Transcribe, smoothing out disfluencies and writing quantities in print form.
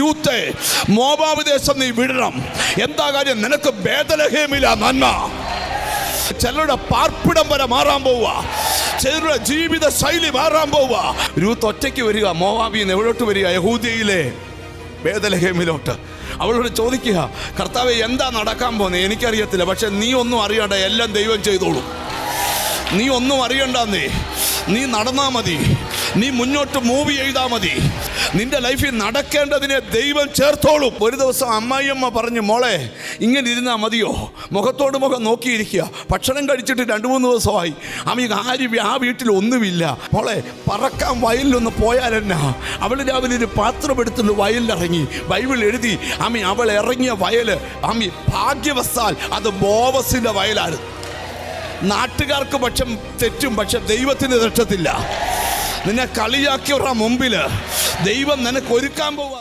രൂത്തേ, Moab ദേശം നീ വിടണം. എന്താ കാര്യം? നിനക്ക് ബേത്ലഹേമില നന്മ. ചിലരുടെ പാർപ്പിടം വരെ മാറാൻ പോവുക, ചിലരുടെ ജീവിത ശൈലി മാറാൻ പോവുക. രൂത്ത് ഒറ്റയ്ക്ക് വരിക, മോവാബിന്ന് എവിടോട്ട് വരിക? യഹൂദയിലെ ബേത്ലഹേമിലോട്ട്. അവളോട് ചോദിക്കുക, കർത്താവേ എന്താ നടക്കാൻ പോകുന്നത്? എനിക്കറിയത്തില്ല, പക്ഷെ നീ ഒന്നും അറിയണ്ട, എല്ലാം ദൈവം ചെയ്തോളൂ. നീ ഒന്നും അറിയണ്ടെന്നേ, നീ നടന്നാ മതി, നീ മുന്നോട്ട് മൂവ് ചെയ്താൽ മതി. നിന്റെ ലൈഫിൽ നടക്കേണ്ടതിനെ ദൈവം ചേർത്തോളും. ഒരു ദിവസം അമ്മായിയമ്മ പറഞ്ഞു, മോളെ ഇങ്ങനെ ഇരുന്നാൽ മതിയോ? മുഖത്തോട് മുഖം നോക്കിയിരിക്കുക. ഭക്ഷണം കഴിച്ചിട്ട് 2-3 ദിവസമായി. ആരും ആ വീട്ടിൽ ഒന്നുമില്ല. മോളെ പറക്കാൻ വയലിലൊന്ന് പോയാലെന്നാ? അവൾ രാവിലെ ഒരു പാത്രം എടുത്തുകൊണ്ട് വയലിലിറങ്ങി. ബൈബിൾ എഴുതി അവൾ ഇറങ്ങിയ വയല് ഭാഗ്യവശാൽ അത് ബോവസിന്റെ വയലാണ്. നാട്ടുകാർക്ക് പക്ഷം തെറ്റും, പക്ഷെ ദൈവത്തിന് തെറ്റത്തില്ല. നിന്നെ കളിയാക്കിയവരുടെ മുമ്പിൽ ദൈവം നിനക്ക് ഒരുക്കാൻ പോവാ.